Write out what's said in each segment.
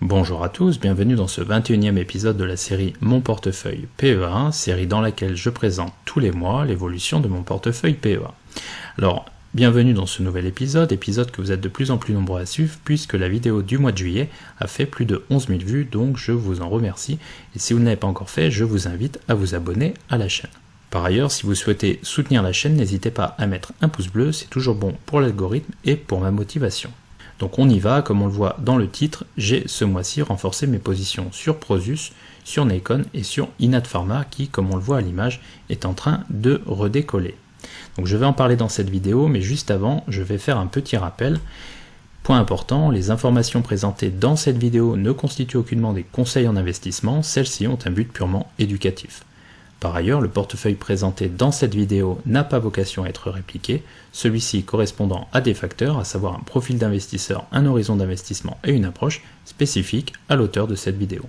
Bonjour à tous, bienvenue dans ce 21e épisode de la série Mon portefeuille PEA, série dans laquelle je présente tous les mois l'évolution de mon portefeuille PEA. Alors, bienvenue dans ce nouvel épisode que vous êtes de plus en plus nombreux à suivre puisque la vidéo du mois de juillet a fait plus de 11 000 vues, donc je vous en remercie. Et si vous ne l'avez pas encore fait, je vous invite à vous abonner à la chaîne. Par ailleurs, si vous souhaitez soutenir la chaîne, n'hésitez pas à mettre un pouce bleu, c'est toujours bon pour l'algorithme et pour ma motivation. Donc on y va, comme on le voit dans le titre, j'ai ce mois-ci renforcé mes positions sur Prosus, sur Nikon et sur Inat Pharma qui, comme on le voit à l'image, est en train de redécoller. Donc je vais en parler dans cette vidéo, mais juste avant, je vais faire un petit rappel. Point important, les informations présentées dans cette vidéo ne constituent aucunement des conseils en investissement, celles-ci ont un but purement éducatif. Par ailleurs, le portefeuille présenté dans cette vidéo n'a pas vocation à être répliqué, celui-ci correspondant à des facteurs, à savoir un profil d'investisseur, un horizon d'investissement et une approche spécifique à l'auteur de cette vidéo.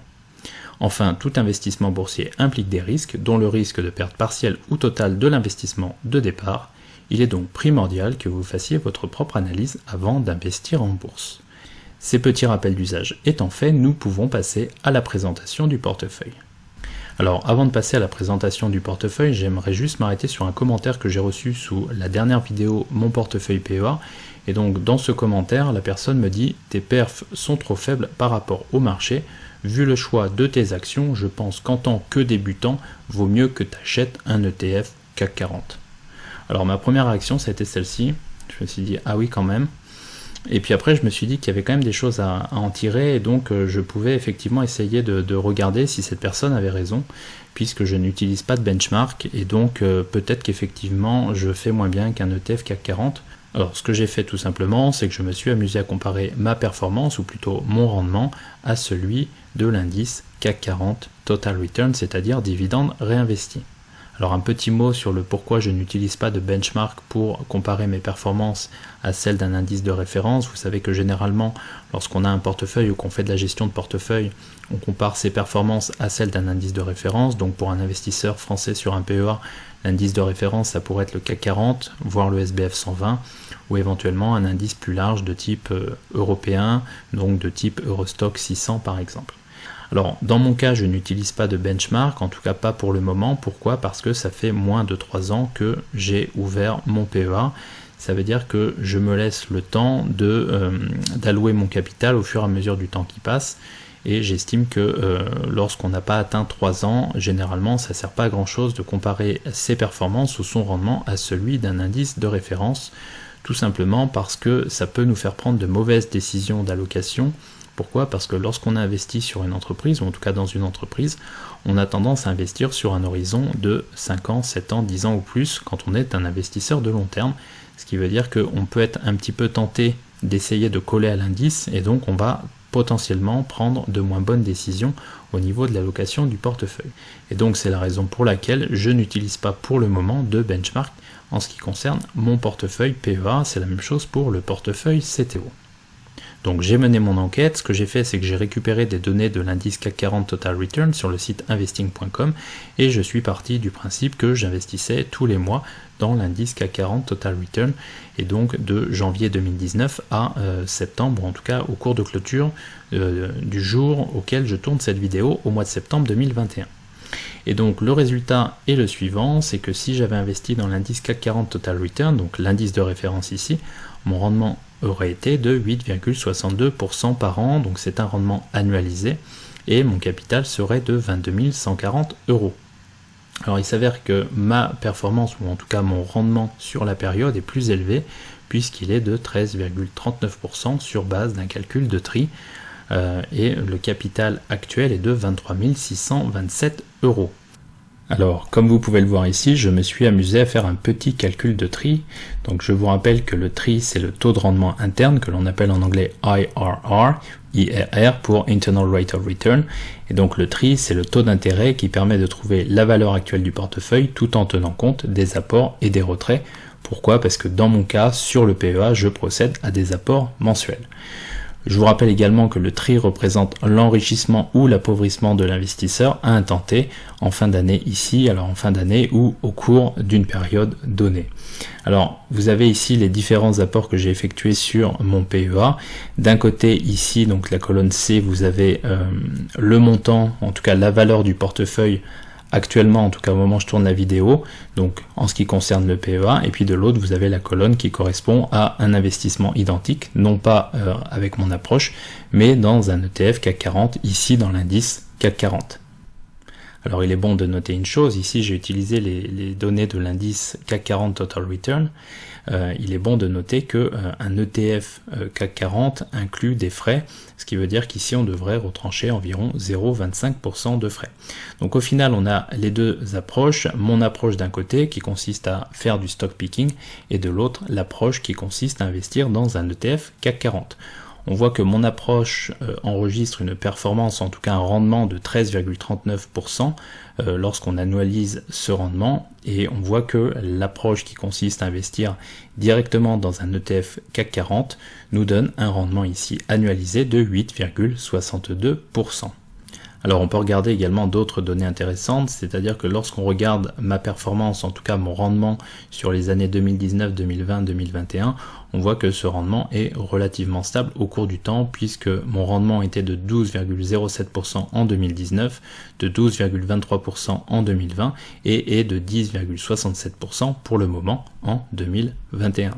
Enfin, tout investissement boursier implique des risques, dont le risque de perte partielle ou totale de l'investissement de départ. Il est donc primordial que vous fassiez votre propre analyse avant d'investir en bourse. Ces petits rappels d'usage étant faits, nous pouvons passer à la présentation du portefeuille. Alors, avant de passer à la présentation du portefeuille, j'aimerais juste m'arrêter sur un commentaire que j'ai reçu sous la dernière vidéo Mon portefeuille PEA. Et donc, dans ce commentaire, la personne me dit « Tes perfs sont trop faibles par rapport au marché. Vu le choix de tes actions, je pense qu'en tant que débutant, vaut mieux que tu achètes un ETF CAC 40. » Alors, ma première réaction, ça a été celle-ci. Je me suis dit « Ah oui, quand même ». Et puis après, je me suis dit qu'il y avait quand même des choses à en tirer, et donc je pouvais effectivement essayer de regarder si cette personne avait raison, puisque je n'utilise pas de benchmark, et donc peut-être qu'effectivement je fais moins bien qu'un ETF CAC 40. Alors ce que j'ai fait tout simplement, c'est que je me suis amusé à comparer ma performance, ou plutôt mon rendement, à celui de l'indice CAC 40 Total Return, c'est-à-dire dividende réinvesti. Alors un petit mot sur le pourquoi je n'utilise pas de benchmark pour comparer mes performances à celles d'un indice de référence. Vous savez que généralement, lorsqu'on a un portefeuille ou qu'on fait de la gestion de portefeuille, on compare ses performances à celles d'un indice de référence. Donc pour un investisseur français sur un PEA, l'indice de référence, ça pourrait être le CAC 40, voire le SBF 120, ou éventuellement un indice plus large de type européen, donc de type Eurostoxx 600 par exemple. Alors, dans mon cas, je n'utilise pas de benchmark, en tout cas pas pour le moment. Pourquoi ? Parce que ça fait moins de 3 ans que j'ai ouvert mon PEA. Ça veut dire que je me laisse le temps d'allouer mon capital au fur et à mesure du temps qui passe. Et j'estime que lorsqu'on n'a pas atteint 3 ans, généralement, ça ne sert pas à grand-chose de comparer ses performances ou son rendement à celui d'un indice de référence. Tout simplement parce que ça peut nous faire prendre de mauvaises décisions d'allocation. Pourquoi ? Parce que lorsqu'on investit sur une entreprise, ou en tout cas dans une entreprise, on a tendance à investir sur un horizon de 5 ans, 7 ans, 10 ans ou plus quand on est un investisseur de long terme. Ce qui veut dire qu'on peut être un petit peu tenté d'essayer de coller à l'indice et donc on va potentiellement prendre de moins bonnes décisions au niveau de l'allocation du portefeuille. Et donc c'est la raison pour laquelle je n'utilise pas pour le moment de benchmark en ce qui concerne mon portefeuille PEA. C'est la même chose pour le portefeuille CTO. Donc j'ai mené mon enquête, ce que j'ai fait c'est que j'ai récupéré des données de l'indice CAC 40 Total Return sur le site investing.com et je suis parti du principe que j'investissais tous les mois dans l'indice CAC 40 Total Return et donc de janvier 2019 à septembre, ou en tout cas au cours de clôture du jour auquel je tourne cette vidéo au mois de septembre 2021. Et donc le résultat est le suivant, c'est que si j'avais investi dans l'indice CAC 40 Total Return, donc l'indice de référence ici, mon rendement aurait été de 8,62% par an, donc c'est un rendement annualisé, et mon capital serait de 22 140 €. Alors il s'avère que ma performance, ou en tout cas mon rendement sur la période est plus élevé, puisqu'il est de 13,39% sur base d'un calcul de tri, et le capital actuel est de 23 627 €. Alors, comme vous pouvez le voir ici, je me suis amusé à faire un petit calcul de tri. Donc je vous rappelle que le tri, c'est le taux de rendement interne, que l'on appelle en anglais IRR pour Internal Rate of Return. Et donc le tri, c'est le taux d'intérêt qui permet de trouver la valeur actuelle du portefeuille tout en tenant compte des apports et des retraits. Pourquoi ? Parce que dans mon cas, sur le PEA, je procède à des apports mensuels. Je vous rappelle également que le tri représente l'enrichissement ou l'appauvrissement de l'investisseur à un temps T, en fin d'année ici, alors en fin d'année ou au cours d'une période donnée. Alors vous avez ici les différents apports que j'ai effectués sur mon PEA. D'un côté ici, donc la colonne C, vous avez le montant, en tout cas la valeur du portefeuille actuellement, en tout cas au moment où je tourne la vidéo, donc en ce qui concerne le PEA, et puis de l'autre vous avez la colonne qui correspond à un investissement identique, non pas avec mon approche, mais dans un ETF CAC 40, ici dans l'indice CAC 40. Alors il est bon de noter une chose, ici j'ai utilisé les données de l'indice CAC 40 Total Return. Il est bon de noter que un ETF CAC 40 inclut des frais, ce qui veut dire qu'ici on devrait retrancher environ 0,25% de frais. Donc au final on a les deux approches, mon approche d'un côté qui consiste à faire du stock picking et de l'autre l'approche qui consiste à investir dans un ETF CAC 40. On voit que mon approche enregistre une performance, en tout cas un rendement de 13,39% lorsqu'on annualise ce rendement, et on voit que l'approche qui consiste à investir directement dans un ETF CAC 40 nous donne un rendement ici annualisé de 8,62%. Alors on peut regarder également d'autres données intéressantes, c'est-à-dire que lorsqu'on regarde ma performance, en tout cas mon rendement sur les années 2019, 2020, 2021, on voit que ce rendement est relativement stable au cours du temps, puisque mon rendement était de 12,07% en 2019, de 12,23% en 2020 et est de 10,67% pour le moment en 2021.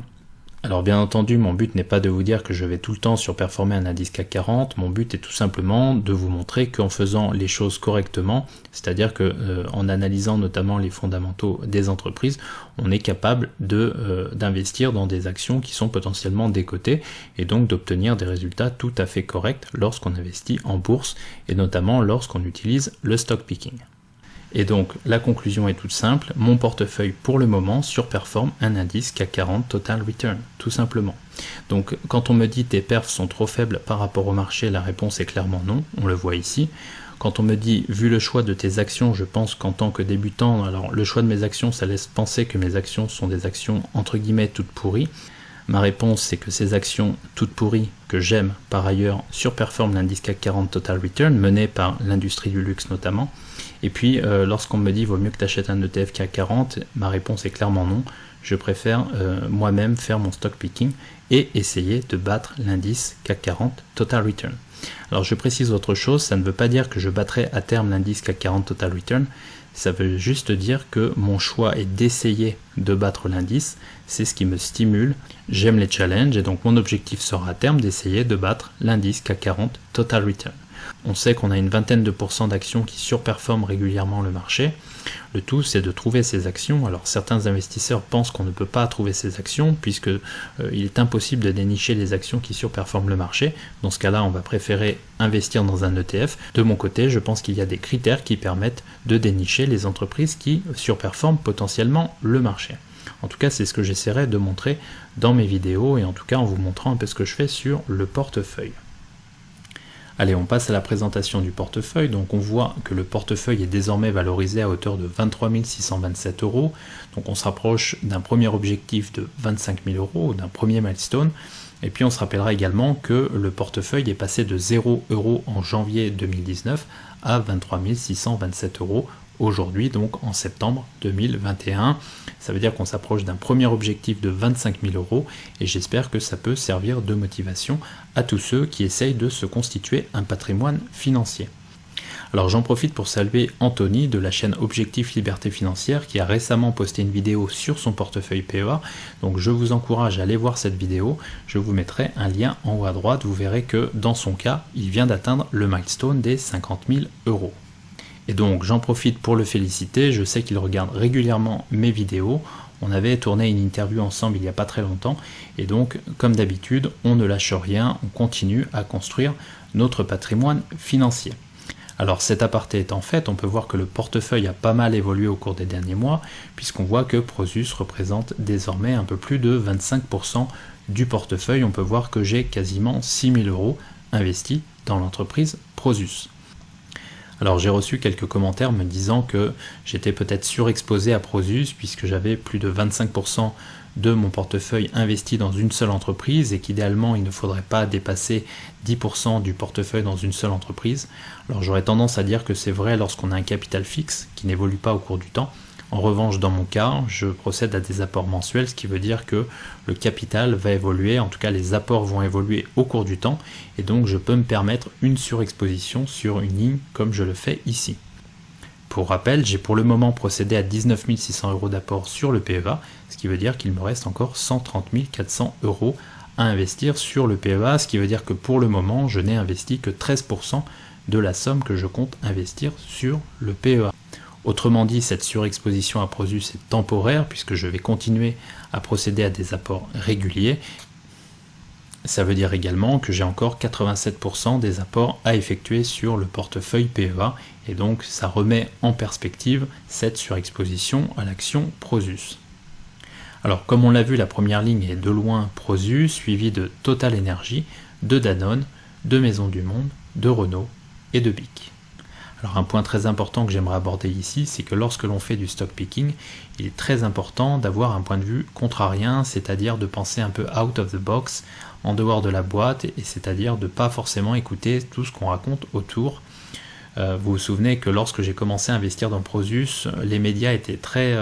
Alors bien entendu, mon but n'est pas de vous dire que je vais tout le temps surperformer un indice CAC 40, mon but est tout simplement de vous montrer qu'en faisant les choses correctement, c'est-à-dire que en analysant notamment les fondamentaux des entreprises, on est capable d'investir dans des actions qui sont potentiellement décotées et donc d'obtenir des résultats tout à fait corrects lorsqu'on investit en bourse et notamment lorsqu'on utilise le stock picking. Et donc la conclusion est toute simple, mon portefeuille pour le moment surperforme un indice CAC 40 Total Return, tout simplement. Donc quand on me dit tes perfs sont trop faibles par rapport au marché, la réponse est clairement non, on le voit ici. Quand on me dit, vu le choix de tes actions, je pense qu'en tant que débutant, alors le choix de mes actions, ça laisse penser que mes actions sont des actions entre guillemets toutes pourries. Ma réponse, c'est que ces actions toutes pourries, que j'aime par ailleurs, surperforment l'indice CAC 40 Total Return, mené par l'industrie du luxe notamment. Et puis, lorsqu'on me dit vaut mieux que tu achètes un ETF CAC 40, ma réponse est clairement non. Je préfère moi-même faire mon stock picking et essayer de battre l'indice CAC 40 Total Return. Alors je précise autre chose, ça ne veut pas dire que je battrai à terme l'indice CAC 40 Total Return, ça veut juste dire que mon choix est d'essayer de battre l'indice, c'est ce qui me stimule, j'aime les challenges et donc mon objectif sera à terme d'essayer de battre l'indice CAC 40 Total Return. On sait qu'on a une vingtaine de pourcents d'actions qui surperforment régulièrement le marché. Le tout, c'est de trouver ces actions. Alors certains investisseurs pensent qu'on ne peut pas trouver ces actions puisque il est impossible de dénicher les actions qui surperforment le marché. Dans ce cas-là, on va préférer investir dans un ETF. De mon côté, je pense qu'il y a des critères qui permettent de dénicher les entreprises qui surperforment potentiellement le marché. En tout cas, c'est ce que j'essaierai de montrer dans mes vidéos et en tout cas en vous montrant un peu ce que je fais sur le portefeuille. Allez, on passe à la présentation du portefeuille. Donc on voit que le portefeuille est désormais valorisé à hauteur de 23 627 €. Donc on se rapproche d'un premier objectif de 25 000 €, d'un premier milestone. Et puis on se rappellera également que le portefeuille est passé de 0 € en janvier 2019 à 23 627 € aujourd'hui, donc en septembre 2021. Ça veut dire qu'on s'approche d'un premier objectif de 25 000 € et j'espère que ça peut servir de motivation à tous ceux qui essayent de se constituer un patrimoine financier. Alors j'en profite pour saluer Anthony de la chaîne Objectif Liberté Financière qui a récemment posté une vidéo sur son portefeuille PEA. Donc je vous encourage à aller voir cette vidéo. Je vous mettrai un lien en haut à droite. Vous verrez que dans son cas, il vient d'atteindre le milestone des 50 000 €. Et donc j'en profite pour le féliciter, je sais qu'il regarde régulièrement mes vidéos, on avait tourné une interview ensemble il n'y a pas très longtemps, et donc comme d'habitude, on ne lâche rien, on continue à construire notre patrimoine financier. Alors cet aparté étant fait, on peut voir que le portefeuille a pas mal évolué au cours des derniers mois, puisqu'on voit que Prosus représente désormais un peu plus de 25% du portefeuille, on peut voir que j'ai quasiment 6 000 € investis dans l'entreprise Prosus. Alors j'ai reçu quelques commentaires me disant que j'étais peut-être surexposé à Prosus puisque j'avais plus de 25% de mon portefeuille investi dans une seule entreprise et qu'idéalement il ne faudrait pas dépasser 10% du portefeuille dans une seule entreprise. Alors j'aurais tendance à dire que c'est vrai lorsqu'on a un capital fixe qui n'évolue pas au cours du temps. En revanche, dans mon cas, je procède à des apports mensuels, ce qui veut dire que le capital va évoluer, en tout cas les apports vont évoluer au cours du temps, et donc je peux me permettre une surexposition sur une ligne comme je le fais ici. Pour rappel, j'ai pour le moment procédé à 19 600 € d'apport sur le PEA, ce qui veut dire qu'il me reste encore 130 400 € à investir sur le PEA, ce qui veut dire que pour le moment, je n'ai investi que 13% de la somme que je compte investir sur le PEA. Autrement dit, cette surexposition à Prosus est temporaire puisque je vais continuer à procéder à des apports réguliers. Ça veut dire également que j'ai encore 87% des apports à effectuer sur le portefeuille PEA et donc ça remet en perspective cette surexposition à l'action Prosus. Alors comme on l'a vu, la première ligne est de loin Prosus, suivie de Total Energy, de Danone, de Maisons du Monde, de Renault et de BIC. Alors un point très important que j'aimerais aborder ici, c'est que lorsque l'on fait du stock picking, il est très important d'avoir un point de vue contrarien, c'est-à-dire de penser un peu out of the box, en dehors de la boîte, et c'est-à-dire de ne pas forcément écouter tout ce qu'on raconte autour. Vous vous souvenez que lorsque j'ai commencé à investir dans Prosus, les médias étaient très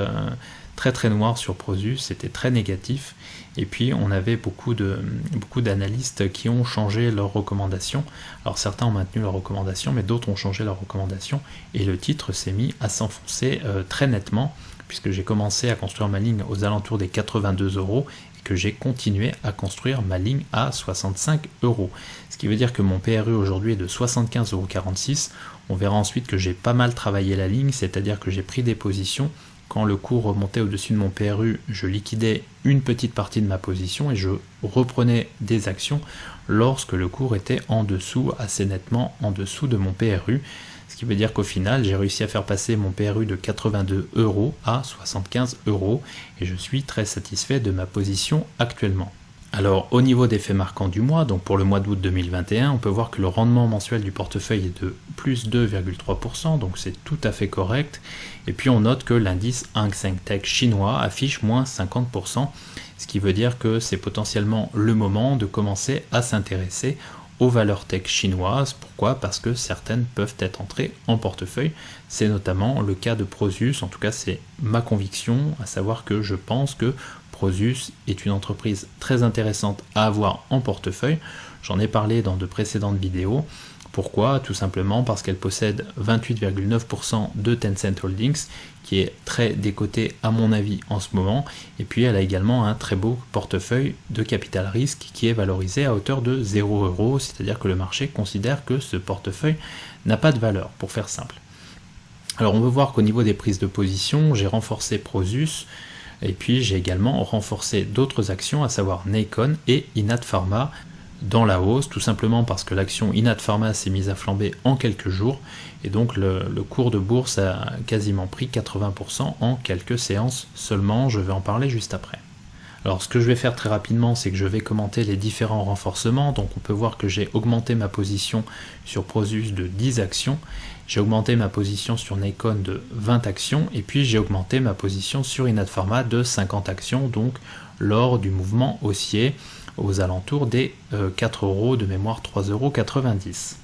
noirs sur Prosus, c'était très négatif, et puis on avait beaucoup d'analystes qui ont changé leurs recommandations. Alors certains ont maintenu leurs recommandations, mais d'autres ont changé leurs recommandations, et le titre s'est mis à s'enfoncer très nettement, puisque j'ai commencé à construire ma ligne aux alentours des 82 €, que j'ai continué à construire ma ligne à 65 €. Ce qui veut dire que mon PRU aujourd'hui est de 75,46 €. On verra ensuite que j'ai pas mal travaillé la ligne, c'est-à-dire que j'ai pris des positions. Quand le cours remontait au-dessus de mon PRU, je liquidais une petite partie de ma position et je reprenais des actions lorsque le cours était en dessous, assez nettement en dessous de mon PRU. Ce qui veut dire qu'au final, j'ai réussi à faire passer mon PRU de 82 € à 75 € et je suis très satisfait de ma position actuellement. Alors au niveau des faits marquants du mois, donc pour le mois d'août 2021, on peut voir que le rendement mensuel du portefeuille est de plus 2,3%, donc c'est tout à fait correct. Et puis on note que l'indice Hang Seng Tech chinois affiche moins 50%, ce qui veut dire que c'est potentiellement le moment de commencer à s'intéresser aux valeurs tech chinoises. Pourquoi ? Parce que certaines peuvent être entrées en portefeuille. C'est notamment le cas de Prosus, en tout cas c'est ma conviction, à savoir que je pense que Prosus est une entreprise très intéressante à avoir en portefeuille. J'en ai parlé dans de précédentes vidéos. Pourquoi ? Tout simplement parce qu'elle possède 28,9% de Tencent Holdings, qui est très décoté à mon avis en ce moment. Et puis elle a également un très beau portefeuille de capital risque qui est valorisé à hauteur de 0 €, c'est-à-dire que le marché considère que ce portefeuille n'a pas de valeur, pour faire simple. Alors on veut voir qu'au niveau des prises de position, j'ai renforcé Prosus, et puis j'ai également renforcé d'autres actions, à savoir Nacon et Inat Pharma, dans la hausse, tout simplement parce que l'action Inat Pharma s'est mise à flamber en quelques jours, et donc le cours de bourse a quasiment pris 80% en quelques séances seulement. Je vais en parler juste après. Alors ce que je vais faire très rapidement, c'est que je vais commenter les différents renforcements. Donc on peut voir que j'ai augmenté ma position sur Prosus de 10 actions, j'ai augmenté ma position sur Nacon de 20 actions, et puis j'ai augmenté ma position sur Inat Pharma de 50 actions, donc lors du mouvement haussier aux alentours des 4 €, de mémoire 3,90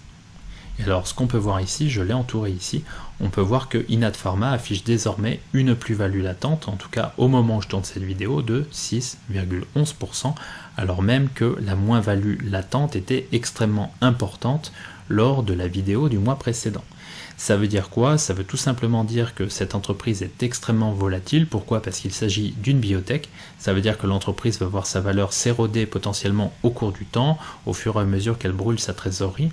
€. Et alors ce qu'on peut voir ici, je l'ai entouré ici, on peut voir que Inat Pharma affiche désormais une plus-value latente, en tout cas au moment où je tourne cette vidéo, de 6,11%, alors même que la moins-value latente était extrêmement importante lors de la vidéo du mois précédent. Ça veut dire quoi ? Ça veut tout simplement dire que cette entreprise est extrêmement volatile. Pourquoi ? Parce qu'il s'agit d'une biotech. Ça veut dire que l'entreprise va voir sa valeur s'éroder potentiellement au cours du temps, au fur et à mesure qu'elle brûle sa trésorerie.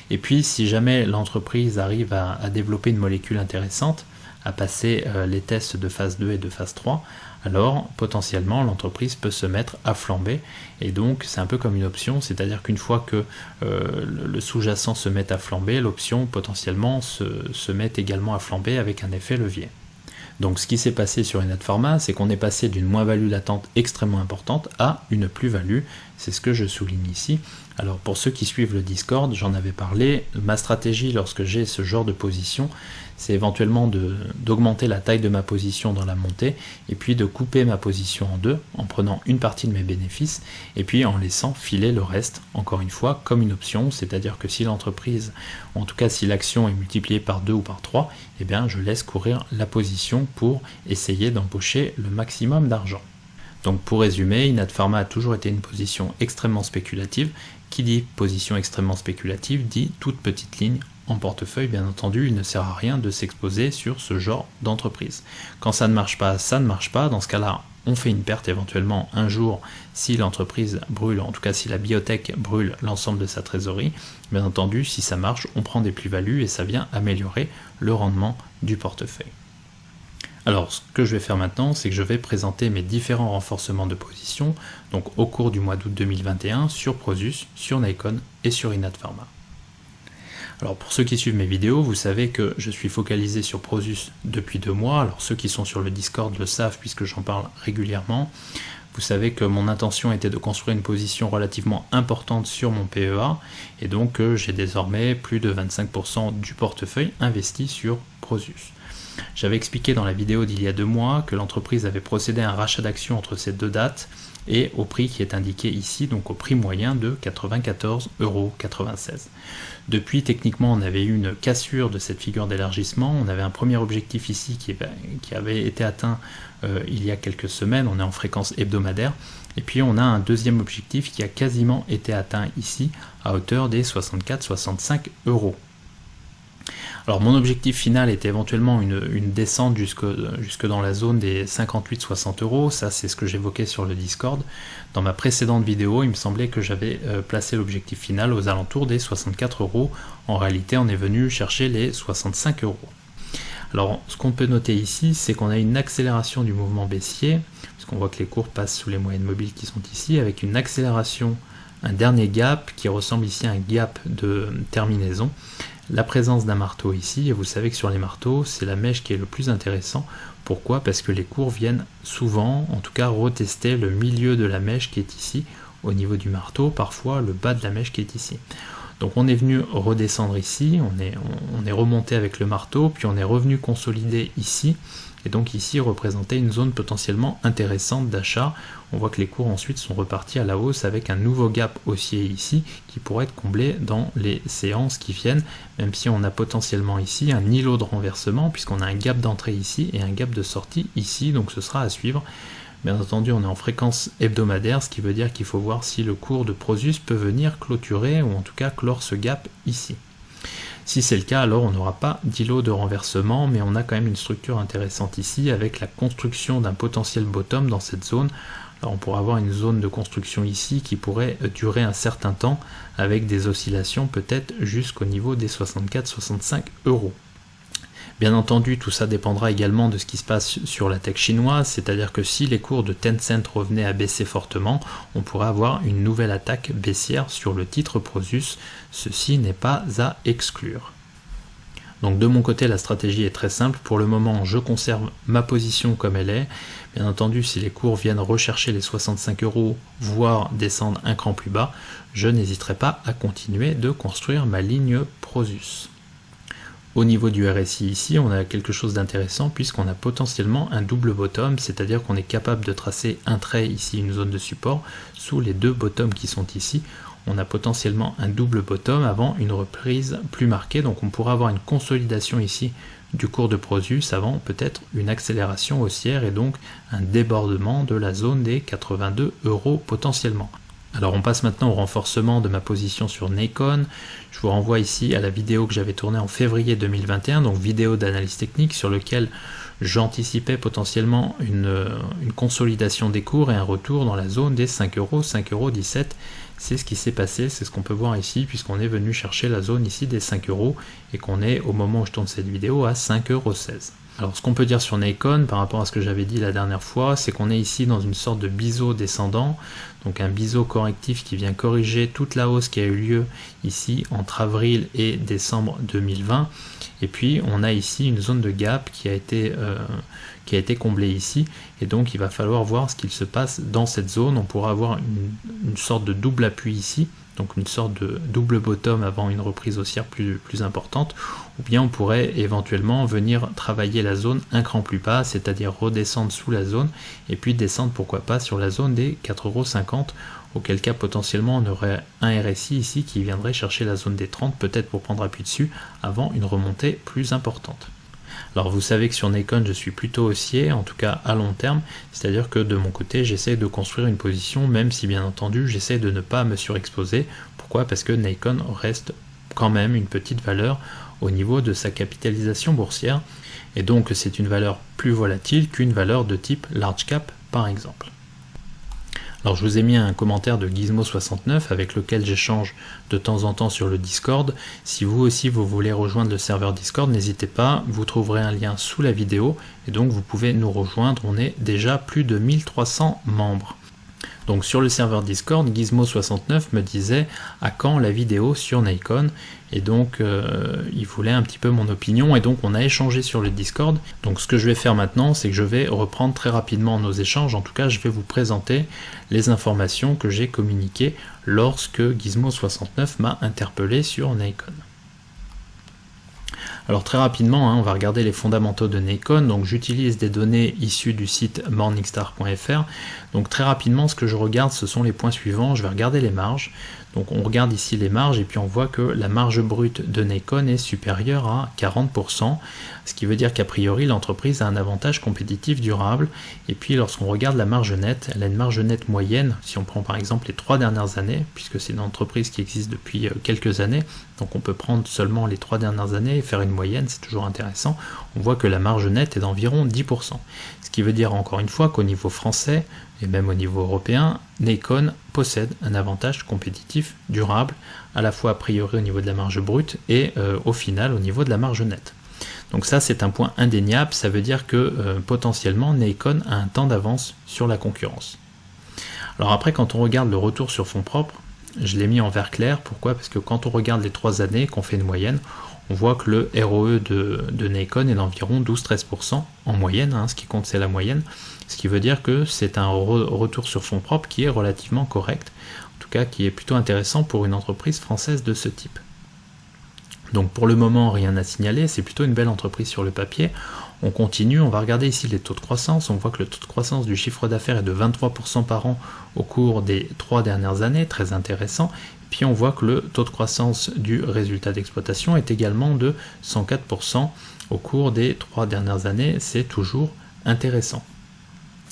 Et puis, si jamais l'entreprise arrive à développer une molécule intéressante, à passer les tests de phase 2 et de phase 3, alors potentiellement l'entreprise peut se mettre à flamber, et donc c'est un peu comme une option, c'est-à-dire qu'une fois que le sous-jacent se met à flamber, l'option potentiellement se met également à flamber avec un effet levier. Donc ce qui s'est passé sur Inat Pharma, c'est qu'on est passé d'une moins-value latente extrêmement importante à une plus-value, c'est ce que je souligne ici. Alors pour ceux qui suivent le Discord, j'en avais parlé, ma stratégie lorsque j'ai ce genre de position, c'est éventuellement d'augmenter la taille de ma position dans la montée, et puis de couper ma position en deux, en prenant une partie de mes bénéfices, et puis en laissant filer le reste, encore une fois, comme une option, c'est-à-dire que si l'entreprise, ou en tout cas si l'action est multipliée par 2 ou par 3, eh bien je laisse courir la position pour essayer d'empocher le maximum d'argent. Donc pour résumer, Inat Pharma a toujours été une position extrêmement spéculative. Qui dit position extrêmement spéculative dit toute petite ligne en portefeuille. Bien entendu, il ne sert à rien de s'exposer sur ce genre d'entreprise. Quand ça ne marche pas, ça ne marche pas. Dans ce cas-là, on fait une perte éventuellement un jour si l'entreprise brûle, en tout cas si la biotech brûle l'ensemble de sa trésorerie. Bien entendu, si ça marche, on prend des plus-values et ça vient améliorer le rendement du portefeuille. Alors, ce que je vais faire maintenant, c'est que je vais présenter mes différents renforcements de position, donc au cours du mois d'août 2021, sur Prosus, sur Nikon et sur Inat Pharma. Alors, pour ceux qui suivent mes vidéos, vous savez que je suis focalisé sur Prosus depuis 2 mois. Alors, ceux qui sont sur le Discord le savent puisque j'en parle régulièrement. Vous savez que mon intention était de construire une position relativement importante sur mon PEA, et donc j'ai désormais plus de 25% du portefeuille investi sur Prosus. J'avais expliqué dans la vidéo d'il y a 2 mois que l'entreprise avait procédé à un rachat d'actions entre ces 2 dates et au prix qui est indiqué ici, donc au prix moyen de 94,96 €. Depuis, techniquement, on avait eu une cassure de cette figure d'élargissement. On avait un premier objectif ici qui avait été atteint il y a quelques semaines. On est en fréquence hebdomadaire. Et puis on a un deuxième objectif qui a quasiment été atteint ici à hauteur des 64-65 €. Alors mon objectif final était éventuellement une descente jusque dans la zone des 58-60 €, ça c'est ce que j'évoquais sur le Discord. Dans ma précédente vidéo, il me semblait que j'avais placé l'objectif final aux alentours des 64 €. En réalité, on est venu chercher les 65 €. Alors ce qu'on peut noter ici, c'est qu'on a une accélération du mouvement baissier, puisqu'on voit que les cours passent sous les moyennes mobiles qui sont ici, avec une accélération, un dernier gap qui ressemble ici à un gap de terminaison. La présence d'un marteau ici, et vous savez que sur les marteaux, c'est la mèche qui est le plus intéressant. Pourquoi? Parce que les cours viennent souvent, en tout cas, retester le milieu de la mèche qui est ici, au niveau du marteau, parfois le bas de la mèche qui est ici. Donc on est venu redescendre ici, on est remonté avec le marteau, puis on est revenu consolider ici, et donc ici représenter une zone potentiellement intéressante d'achat. On voit que les cours ensuite sont repartis à la hausse avec un nouveau gap haussier ici qui pourrait être comblé dans les séances qui viennent, même si on a potentiellement ici un îlot de renversement puisqu'on a un gap d'entrée ici et un gap de sortie ici, donc ce sera à suivre. Bien entendu, on est en fréquence hebdomadaire, ce qui veut dire qu'il faut voir si le cours de Prosus peut venir clôturer ou en tout cas clore ce gap ici. Si c'est le cas, alors on n'aura pas d'îlot de renversement, mais on a quand même une structure intéressante ici avec la construction d'un potentiel bottom dans cette zone. Alors on pourrait avoir une zone de construction ici qui pourrait durer un certain temps avec des oscillations peut-être jusqu'au niveau des 64-65 €. Bien entendu, tout ça dépendra également de ce qui se passe sur la tech chinoise, c'est-à-dire que si les cours de Tencent revenaient à baisser fortement, on pourrait avoir une nouvelle attaque baissière sur le titre Prosus. Ceci n'est pas à exclure. Donc de mon côté, la stratégie est très simple. Pour le moment, je conserve ma position comme elle est. Bien entendu, si les cours viennent rechercher les 65 €, voire descendre un cran plus bas, je n'hésiterai pas à continuer de construire ma ligne Prosus. Au niveau du RSI ici, on a quelque chose d'intéressant puisqu'on a potentiellement un double bottom, c'est-à-dire qu'on est capable de tracer un trait ici, une zone de support, sous les 2 bottoms qui sont ici. On a potentiellement un double bottom avant une reprise plus marquée, donc on pourra avoir une consolidation ici du cours de Prosus avant peut-être une accélération haussière et donc un débordement de la zone des 82 € potentiellement. Alors on passe maintenant au renforcement de ma position sur Nikon. Je vous renvoie ici à la vidéo que j'avais tournée en février 2021, donc vidéo d'analyse technique sur lequel j'anticipais potentiellement une consolidation des cours et un retour dans la zone des 5 €, 5,17 €. C'est ce qui s'est passé, c'est ce qu'on peut voir ici puisqu'on est venu chercher la zone ici des 5 € et qu'on est au moment où je tourne cette vidéo à 5,16 €. Alors ce qu'on peut dire sur Nikon par rapport à ce que j'avais dit la dernière fois, c'est qu'on est ici dans une sorte de biseau descendant, donc un biseau correctif qui vient corriger toute la hausse qui a eu lieu ici entre avril et décembre 2020, et puis on a ici une zone de gap qui a été comblée ici, et donc il va falloir voir ce qu'il se passe dans cette zone. On pourra avoir une sorte de double appui ici, donc une sorte de double bottom avant une reprise haussière plus importante, ou bien on pourrait éventuellement venir travailler la zone un cran plus bas, c'est-à-dire redescendre sous la zone, et puis descendre pourquoi pas sur la zone des 4,50 €, auquel cas potentiellement on aurait un RSI ici qui viendrait chercher la zone des 30, peut-être pour prendre appui dessus, avant une remontée plus importante. Alors vous savez que sur Nikon je suis plutôt haussier, en tout cas à long terme, c'est-à-dire que de mon côté j'essaie de construire une position, même si bien entendu j'essaie de ne pas me surexposer. Pourquoi ? Parce que Nikon reste quand même une petite valeur au niveau de sa capitalisation boursière, et donc c'est une valeur plus volatile qu'une valeur de type large cap par exemple. Alors je vous ai mis un commentaire de Gizmo69 avec lequel j'échange de temps en temps sur le Discord. Si vous aussi vous voulez rejoindre le serveur Discord, n'hésitez pas, vous trouverez un lien sous la vidéo et donc vous pouvez nous rejoindre, on est déjà plus de 1300 membres. Donc sur le serveur Discord, Gizmo69 me disait à quand la vidéo sur Nikon, et donc il voulait un petit peu mon opinion, et donc on a échangé sur le Discord. Donc ce que je vais faire maintenant, c'est que je vais reprendre très rapidement nos échanges, en tout cas je vais vous présenter les informations que j'ai communiquées lorsque Gizmo69 m'a interpellé sur Nikon. Alors très rapidement, on va regarder les fondamentaux de Nikon. Donc j'utilise des données issues du site morningstar.fr. Donc très rapidement, ce que je regarde, ce sont les points suivants. Je vais regarder les marges. Donc on regarde ici les marges et puis on voit que la marge brute de Nikon est supérieure à 40%, ce qui veut dire qu'a priori l'entreprise a un avantage compétitif durable. Et puis lorsqu'on regarde la marge nette, elle a une marge nette moyenne, si on prend par exemple les 3 dernières années, puisque c'est une entreprise qui existe depuis quelques années, donc on peut prendre seulement les 3 dernières années et faire une moyenne, c'est toujours intéressant. On voit que la marge nette est d'environ 10%, ce qui veut dire encore une fois qu'au niveau français et même au niveau européen, Nikon possède un avantage compétitif durable, à la fois a priori au niveau de la marge brute et au final au niveau de la marge nette. Donc ça c'est un point indéniable, ça veut dire que potentiellement Nikon a un temps d'avance sur la concurrence. Alors après, quand on regarde le retour sur fonds propres, je l'ai mis en vert clair, pourquoi ? Parce que quand on regarde les 3 années, qu'on fait une moyenne, on voit que le ROE de Nikon est d'environ 12-13% en moyenne, ce qui compte c'est la moyenne, ce qui veut dire que c'est un retour sur fonds propres qui est relativement correct, en tout cas qui est plutôt intéressant pour une entreprise française de ce type. Donc pour le moment rien à signaler, c'est plutôt une belle entreprise sur le papier. On continue, on va regarder ici les taux de croissance, on voit que le taux de croissance du chiffre d'affaires est de 23% par an au cours des 3 dernières années, très intéressant. Puis on voit que le taux de croissance du résultat d'exploitation est également de 104% au cours des 3 dernières années, c'est toujours intéressant.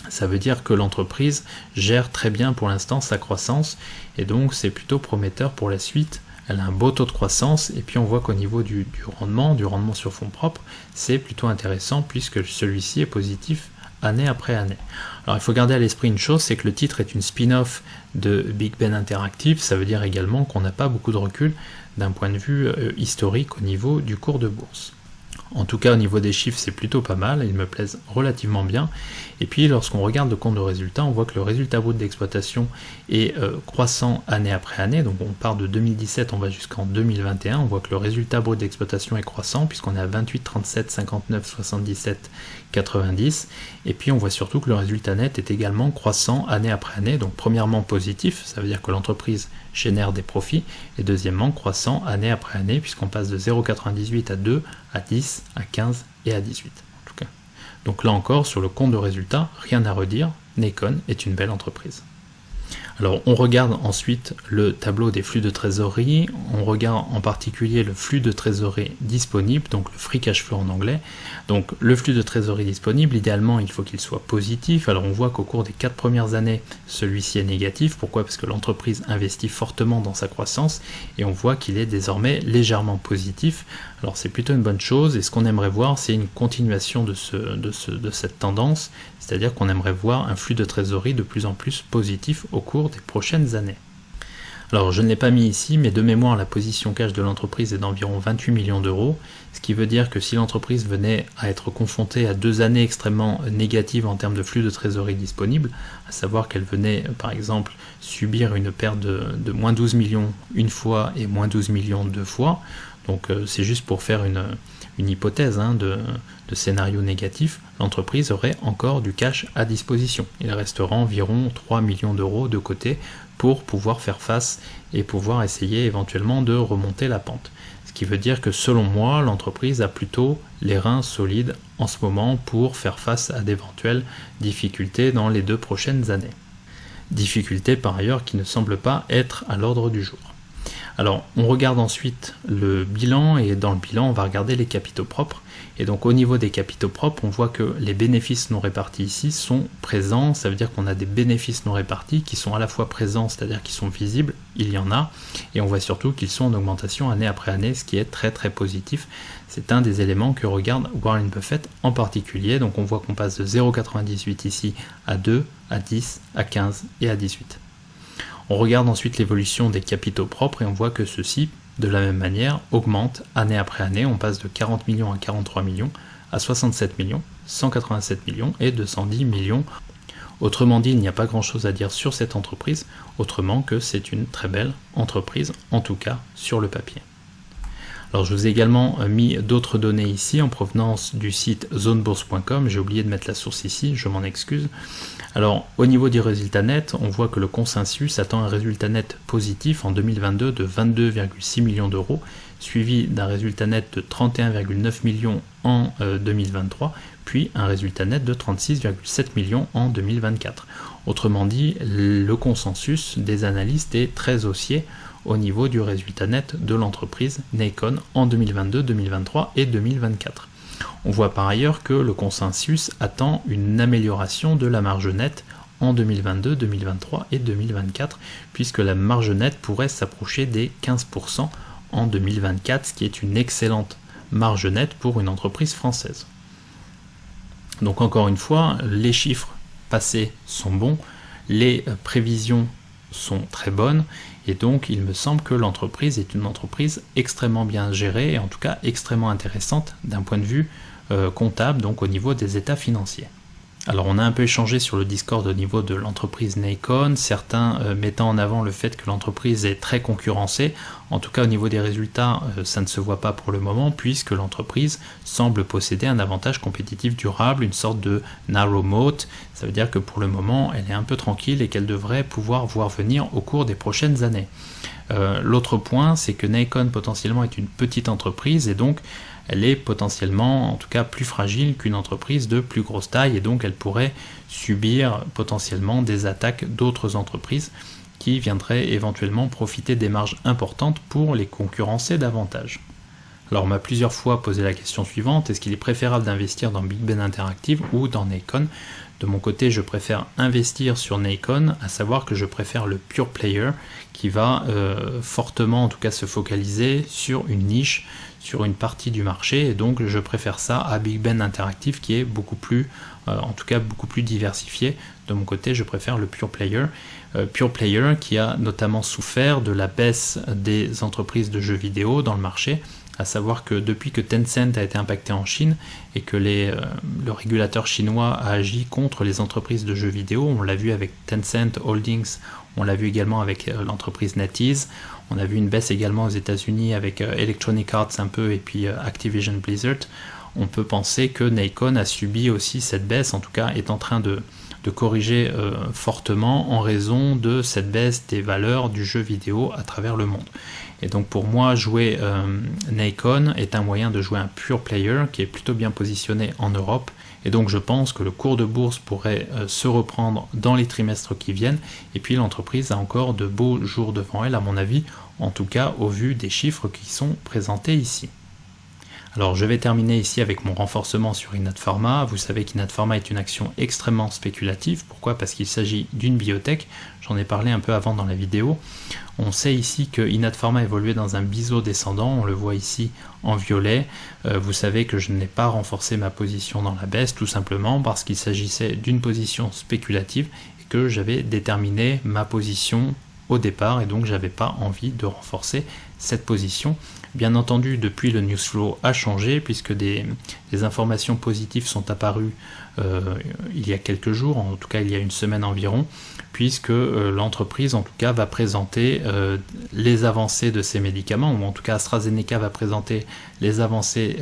Ça veut dire que l'entreprise gère très bien pour l'instant sa croissance et donc c'est plutôt prometteur pour la suite. Elle a un beau taux de croissance et puis on voit qu'au niveau du rendement sur fonds propres, c'est plutôt intéressant puisque celui-ci est positif année après année. Alors il faut garder à l'esprit une chose, c'est que le titre est une spin-off de Big Ben Interactive, ça veut dire également qu'on n'a pas beaucoup de recul d'un point de vue historique au niveau du cours de bourse. En tout cas au niveau des chiffres c'est plutôt pas mal, ils me plaisent relativement bien. Et puis lorsqu'on regarde le compte de résultat, on voit que le résultat brut d'exploitation est croissant année après année, donc on part de 2017, on va jusqu'en 2021, on voit que le résultat brut d'exploitation est croissant puisqu'on est à 28, 37, 59, 77, 90, et puis on voit surtout que le résultat net est également croissant année après année, donc premièrement positif, ça veut dire que l'entreprise génère des profits, et deuxièmement croissant année après année puisqu'on passe de 0,98 à 2, à 10, à 15 et à 18 en tout cas. Donc là encore, sur le compte de résultat, rien à redire, Nikon est une belle entreprise. Alors on regarde ensuite le tableau des flux de trésorerie, on regarde en particulier le flux de trésorerie disponible, donc le free cash flow en anglais. Donc le flux de trésorerie disponible, idéalement il faut qu'il soit positif. Alors on voit qu'au cours des 4 premières années, celui-ci est négatif. Pourquoi ? Parce que l'entreprise investit fortement dans sa croissance et on voit qu'il est désormais légèrement positif. Alors c'est plutôt une bonne chose et ce qu'on aimerait voir, c'est une continuation de cette tendance, c'est-à-dire qu'on aimerait voir un flux de trésorerie de plus en plus positif au cours des prochaines années. Alors je ne l'ai pas mis ici, mais de mémoire la position cash de l'entreprise est d'environ 28 millions d'euros, ce qui veut dire que si l'entreprise venait à être confrontée à 2 années extrêmement négatives en termes de flux de trésorerie disponible, à savoir qu'elle venait par exemple subir une perte de moins 12 millions une fois et moins 12 millions 2 fois, donc c'est juste pour faire une hypothèse de scénario négatif, l'entreprise aurait encore du cash à disposition. Il restera environ 3 millions d'euros de côté pour pouvoir faire face et pouvoir essayer éventuellement de remonter la pente. Ce qui veut dire que selon moi, l'entreprise a plutôt les reins solides en ce moment pour faire face à d'éventuelles difficultés dans les 2 prochaines années. Difficultés par ailleurs qui ne semblent pas être à l'ordre du jour. Alors on regarde ensuite le bilan et dans le bilan on va regarder les capitaux propres. Et donc au niveau des capitaux propres, on voit que les bénéfices non répartis ici sont présents, ça veut dire qu'on a des bénéfices non répartis qui sont à la fois présents, c'est-à-dire qui sont visibles, il y en a, et on voit surtout qu'ils sont en augmentation année après année, ce qui est très très positif. C'est un des éléments que regarde Warren Buffett en particulier, donc on voit qu'on passe de 0,98 ici à 2, à 10, à 15 et à 18. On regarde ensuite l'évolution des capitaux propres et on voit que ceux-ci, de la même manière, augmentent année après année. On passe de 40 millions à 43 millions, à 67 millions, 187 millions et 210 millions. Autrement dit, il n'y a pas grand-chose à dire sur cette entreprise, autrement que c'est une très belle entreprise, en tout cas sur le papier. Alors je vous ai également mis d'autres données ici en provenance du site zonebourse.com, j'ai oublié de mettre la source ici, je m'en excuse. Alors au niveau du résultat net, on voit que le consensus attend un résultat net positif en 2022 de 22,6 millions d'euros, suivi d'un résultat net de 31,9 millions en 2023, puis un résultat net de 36,7 millions en 2024. Autrement dit, le consensus des analystes est très haussier au niveau du résultat net de l'entreprise Nacon en 2022, 2023 et 2024. On voit par ailleurs que le consensus attend une amélioration de la marge nette en 2022, 2023 et 2024, puisque la marge nette pourrait s'approcher des 15% en 2024, ce qui est une excellente marge nette pour une entreprise française. Donc encore une fois, les chiffres passés sont bons, les prévisions sont très bonnes, et donc il me semble que l'entreprise est une entreprise extrêmement bien gérée, et en tout cas extrêmement intéressante d'un point de vue comptable, donc au niveau des états financiers. Alors on a un peu échangé sur le Discord au niveau de l'entreprise Nacon, certains mettant en avant le fait que l'entreprise est très concurrencée. En tout cas au niveau des résultats, ça ne se voit pas pour le moment puisque l'entreprise semble posséder un avantage compétitif durable, une sorte de narrow moat. Ça veut dire que pour le moment elle est un peu tranquille et qu'elle devrait pouvoir voir venir au cours des prochaines années. L'autre point, c'est que Nacon potentiellement est une petite entreprise et donc elle est potentiellement, en tout cas, plus fragile qu'une entreprise de plus grosse taille et donc elle pourrait subir potentiellement des attaques d'autres entreprises qui viendraient éventuellement profiter des marges importantes pour les concurrencer davantage. Alors on m'a plusieurs fois posé la question suivante, est-ce qu'il est préférable d'investir dans Big Ben Interactive ou dans Nacon ? De mon côté, je préfère investir sur Nacon, à savoir que je préfère le pure player qui va fortement en tout cas se focaliser sur une niche, sur une partie du marché, et donc je préfère ça à Big Ben Interactive qui est beaucoup plus, en tout cas beaucoup plus diversifié. De mon côté, je préfère le pure player. Pure player qui a notamment souffert de la baisse des entreprises de jeux vidéo dans le marché, à savoir que depuis que Tencent a été impacté en Chine et que le régulateur chinois a agi contre les entreprises de jeux vidéo, on l'a vu avec Tencent Holdings, on l'a vu également avec l'entreprise NetEase, on a vu une baisse également aux États-Unis avec Electronic Arts un peu et puis Activision Blizzard. On peut penser que Nacon a subi aussi cette baisse, en tout cas est en train de corriger fortement en raison de cette baisse des valeurs du jeu vidéo à travers le monde. Et donc pour moi, jouer Nacon est un moyen de jouer un pure player qui est plutôt bien positionné en Europe. Et donc je pense que le cours de bourse pourrait se reprendre dans les trimestres qui viennent. Et puis l'entreprise a encore de beaux jours devant elle, à mon avis, en tout cas au vu des chiffres qui sont présentés ici. Alors je vais terminer ici avec mon renforcement sur Inat Pharma. Vous savez qu'Inat Pharma est une action extrêmement spéculative. Pourquoi ? Parce qu'il s'agit d'une biotech. J'en ai parlé un peu avant dans la vidéo. On sait ici que Inat Pharma évoluait dans un biseau descendant. On le voit ici en violet. Vous savez que je n'ai pas renforcé ma position dans la baisse, tout simplement parce qu'il s'agissait d'une position spéculative et que j'avais déterminé ma position au départ et donc j'avais pas envie de renforcer cette position Bien entendu, depuis le news flow a changé puisque des informations positives sont apparues il y a quelques jours, en tout cas il y a une semaine environ, puisque l'entreprise en tout cas va présenter les avancées de ces médicaments, ou en tout cas AstraZeneca va présenter les avancées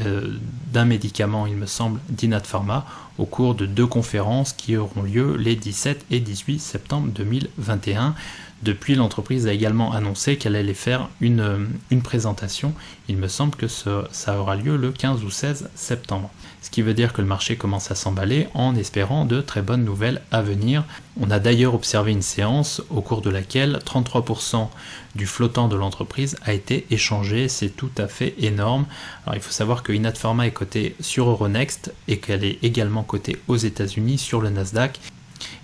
d'un médicament, il me semble, d'Inat Pharma, au cours de 2 conférences qui auront lieu les 17 et 18 septembre 2021. Depuis, l'entreprise a également annoncé qu'elle allait faire une présentation. Il me semble que ça aura lieu le 15 ou 16 septembre. Ce qui veut dire que le marché commence à s'emballer en espérant de très bonnes nouvelles à venir. On a d'ailleurs observé une séance au cours de laquelle 33% du flottant de l'entreprise a été échangé. C'est tout à fait énorme. Alors il faut savoir que Inat Pharma est cotée sur Euronext et qu'elle est également cotée aux États-Unis sur le Nasdaq.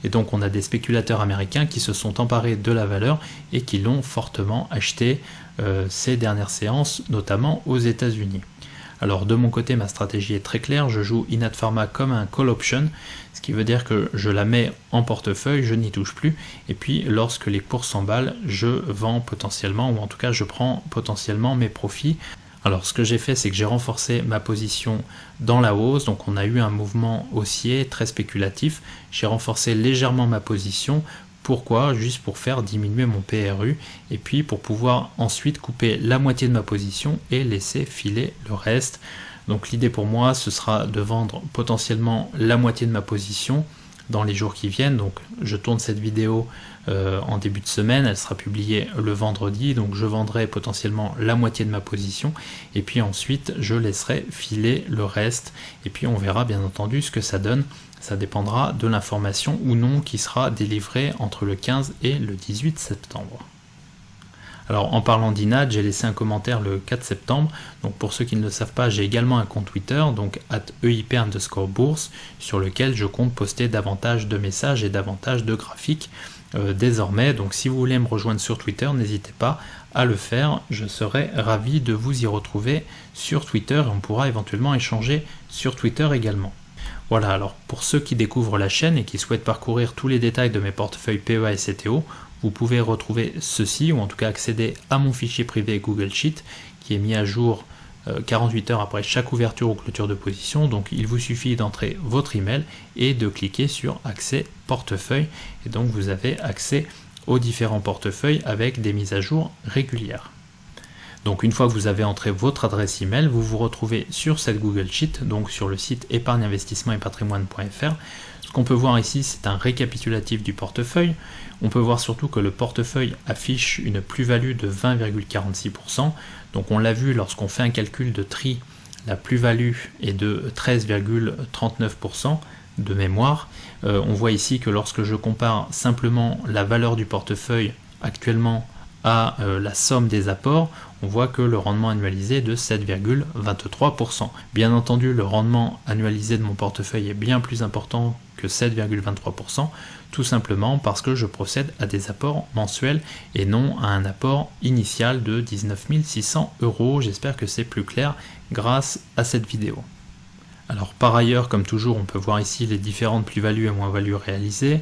Et donc on a des spéculateurs américains qui se sont emparés de la valeur et qui l'ont fortement acheté ces dernières séances, notamment aux États-Unis. Alors de mon côté, ma stratégie est très claire, je joue Inat Pharma comme un call option, ce qui veut dire que je la mets en portefeuille, je n'y touche plus, et puis lorsque les cours s'emballent, je vends potentiellement, ou en tout cas je prends potentiellement mes profits. Alors ce que j'ai fait, c'est que j'ai renforcé ma position dans la hausse, donc on a eu un mouvement haussier très spéculatif, j'ai renforcé légèrement ma position. Pourquoi? Juste pour faire diminuer mon PRU et puis pour pouvoir ensuite couper la moitié de ma position et laisser filer le reste. Donc l'idée pour moi, ce sera de vendre potentiellement la moitié de ma position dans les jours qui viennent. Donc je tourne cette vidéo en début de semaine, elle sera publiée le vendredi, donc je vendrai potentiellement la moitié de ma position et puis ensuite je laisserai filer le reste et puis on verra bien entendu ce que ça donne. Ça dépendra de l'information ou non qui sera délivrée entre le 15 et le 18 septembre. Alors en parlant d'Inat, j'ai laissé un commentaire le 4 septembre, donc pour ceux qui ne le savent pas, j'ai également un compte Twitter, donc @eip_bourse, sur lequel je compte poster davantage de messages et davantage de graphiques désormais, donc si vous voulez me rejoindre sur Twitter, n'hésitez pas à le faire, je serai ravi de vous y retrouver sur Twitter et on pourra éventuellement échanger sur Twitter également. Voilà, alors pour ceux qui découvrent la chaîne et qui souhaitent parcourir tous les détails de mes portefeuilles PEA et CTO, vous pouvez retrouver ceci, ou en tout cas accéder à mon fichier privé Google Sheet, qui est mis à jour 48 heures après chaque ouverture ou clôture de position. Donc il vous suffit d'entrer votre email et de cliquer sur accès portefeuille, et donc vous avez accès aux différents portefeuilles avec des mises à jour régulières. Donc une fois que vous avez entré votre adresse email, vous vous retrouvez sur cette Google Sheet, donc sur le site épargneinvestissement-et-patrimoine.fr. Ce qu'on peut voir ici, c'est un récapitulatif du portefeuille. On peut voir surtout que le portefeuille affiche une plus-value de 20,46%. Donc on l'a vu lorsqu'on fait un calcul de tri, la plus-value est de 13,39% de mémoire. On voit ici que lorsque je compare simplement la valeur du portefeuille actuellement à la somme des apports, on voit que le rendement annualisé est de 7,23%. Bien entendu, le rendement annualisé de mon portefeuille est bien plus important que 7,23%, tout simplement parce que je procède à des apports mensuels et non à un apport initial de 19 600 €. J'espère que c'est plus clair grâce à cette vidéo. Alors par ailleurs, comme toujours, on peut voir ici les différentes plus-values et moins-values réalisées.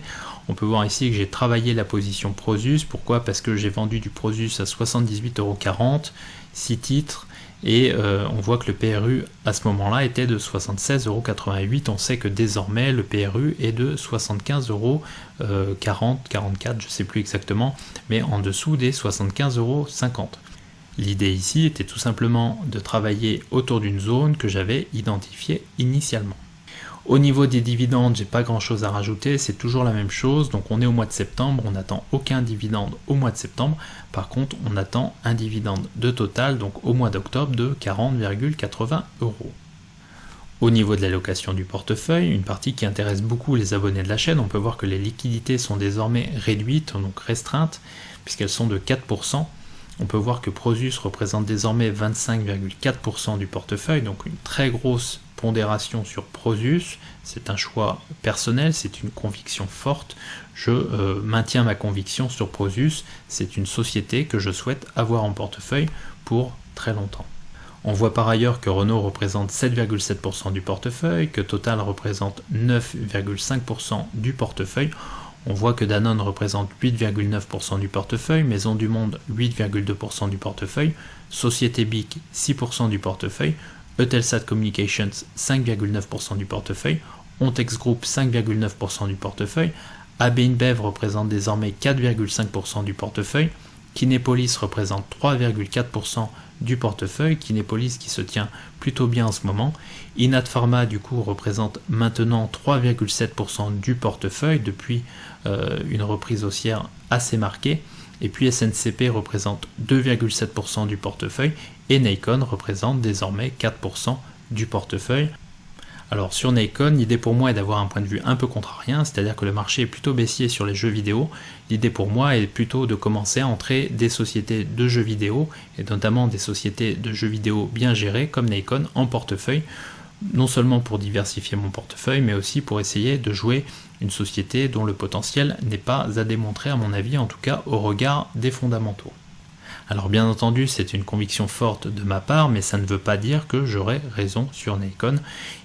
On peut voir ici que j'ai travaillé la position Prosus. Pourquoi? Parce que j'ai vendu du Prosus à 78,40 €, 6 titres, et on voit que le PRU à ce moment-là était de 76,88 €. On sait que désormais le PRU est de 75,40 €, 44, je ne sais plus exactement, mais en dessous des 75,50 €. L'idée ici était tout simplement de travailler autour d'une zone que j'avais identifiée initialement. Au niveau des dividendes, j'ai pas grand chose à rajouter, c'est toujours la même chose. Donc on est au mois de septembre, on n'attend aucun dividende au mois de septembre. Par contre, on attend un dividende de Total, donc au mois d'octobre, de 40,80 €. Au niveau de l'allocation du portefeuille, une partie qui intéresse beaucoup les abonnés de la chaîne, on peut voir que les liquidités sont désormais réduites, donc restreintes, puisqu'elles sont de 4%. On peut voir que Prosus représente désormais 25,4% du portefeuille, donc une très grosse pondération sur Prosus. C'est un choix personnel, c'est une conviction forte. Je maintiens ma conviction sur Prosus. C'est une société que je souhaite avoir en portefeuille pour très longtemps. On voit par ailleurs que Renault représente 7,7% du portefeuille, que Total représente 9,5% du portefeuille. On voit que Danone représente 8,9% du portefeuille, Maisons du Monde 8,2% du portefeuille, Société BIC 6% du portefeuille, Eutelsat Communications 5,9% du portefeuille, Ontex Group 5,9% du portefeuille, AB InBev représente désormais 4,5% du portefeuille, Kinepolis représente 3,4% du portefeuille, Kinepolis qui se tient plutôt bien en ce moment. Inat Pharma du coup représente maintenant 3,7% du portefeuille depuis une reprise haussière assez marquée. Et puis SNCP représente 2,7% du portefeuille et Nikon représente désormais 4% du portefeuille. Alors sur Nikon, l'idée pour moi est d'avoir un point de vue un peu contrarien, c'est-à-dire que le marché est plutôt baissier sur les jeux vidéo. L'idée pour moi est plutôt de commencer à entrer des sociétés de jeux vidéo, et notamment des sociétés de jeux vidéo bien gérées comme Nikon en portefeuille, non seulement pour diversifier mon portefeuille, mais aussi pour essayer de jouer une société dont le potentiel n'est pas à démontrer à mon avis, en tout cas au regard des fondamentaux. Alors bien entendu, c'est une conviction forte de ma part, mais ça ne veut pas dire que j'aurai raison sur Nikon.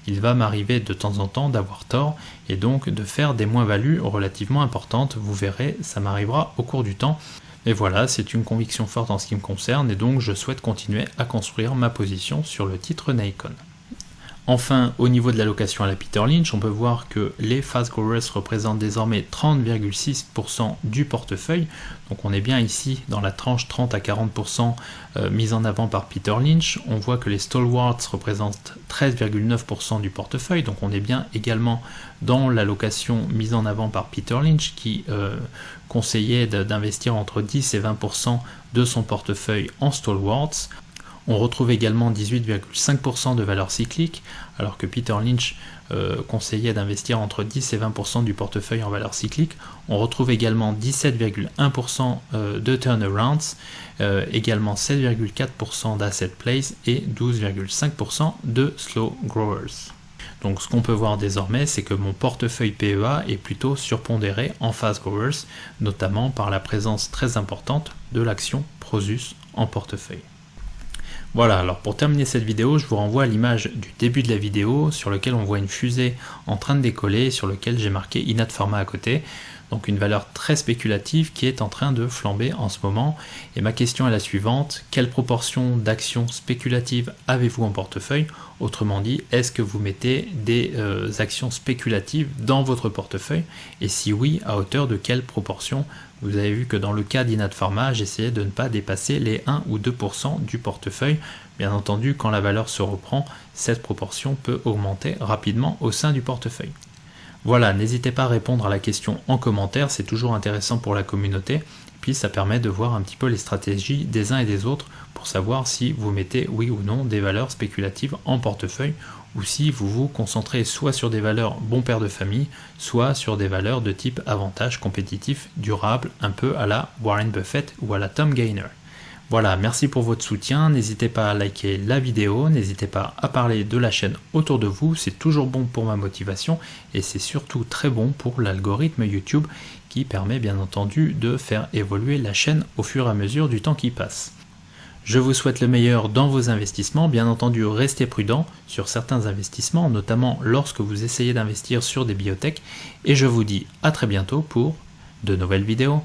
Il va m'arriver de temps en temps d'avoir tort, et donc de faire des moins-values relativement importantes. Vous verrez, ça m'arrivera au cours du temps. Et voilà, c'est une conviction forte en ce qui me concerne, et donc je souhaite continuer à construire ma position sur le titre Nikon. Enfin, au niveau de l'allocation à la Peter Lynch, on peut voir que les fast growers représentent désormais 30,6% du portefeuille. Donc on est bien ici dans la tranche 30 à 40% mise en avant par Peter Lynch. On voit que les stalwarts représentent 13,9% du portefeuille. Donc on est bien également dans l'allocation mise en avant par Peter Lynch qui conseillait d'investir entre 10 et 20% de son portefeuille en stalwarts. On retrouve également 18,5% de valeur cyclique, alors que Peter Lynch conseillait d'investir entre 10 et 20% du portefeuille en valeur cyclique. On retrouve également 17,1% de turnarounds, également 7,4% d'asset plays et 12,5% de slow growers. Donc ce qu'on peut voir désormais, c'est que mon portefeuille PEA est plutôt surpondéré en fast growers, notamment par la présence très importante de l'action Prosus en portefeuille. Voilà, alors pour terminer cette vidéo, je vous renvoie à l'image du début de la vidéo sur lequel on voit une fusée en train de décoller, sur lequel j'ai marqué Inat Pharma à côté. Donc une valeur très spéculative qui est en train de flamber en ce moment. Et ma question est la suivante, quelle proportion d'actions spéculatives avez-vous en portefeuille? Autrement dit, est-ce que vous mettez des actions spéculatives dans votre portefeuille? Et si oui, à hauteur de quelle proportion? Vous avez vu que dans le cas d'Inat Pharma, j'essayais de ne pas dépasser les 1 ou 2% du portefeuille. Bien entendu, quand la valeur se reprend, cette proportion peut augmenter rapidement au sein du portefeuille. Voilà, n'hésitez pas à répondre à la question en commentaire, c'est toujours intéressant pour la communauté. Puis ça permet de voir un petit peu les stratégies des uns et des autres pour savoir si vous mettez oui ou non des valeurs spéculatives en portefeuille ou si vous vous concentrez soit sur des valeurs bon père de famille, soit sur des valeurs de type avantage compétitif durable, un peu à la Warren Buffett ou à la Tom Gaynor. Voilà, merci pour votre soutien, n'hésitez pas à liker la vidéo, n'hésitez pas à parler de la chaîne autour de vous, c'est toujours bon pour ma motivation et c'est surtout très bon pour l'algorithme YouTube qui permet bien entendu de faire évoluer la chaîne au fur et à mesure du temps qui passe. Je vous souhaite le meilleur dans vos investissements, bien entendu restez prudent sur certains investissements, notamment lorsque vous essayez d'investir sur des biotech, et je vous dis à très bientôt pour de nouvelles vidéos.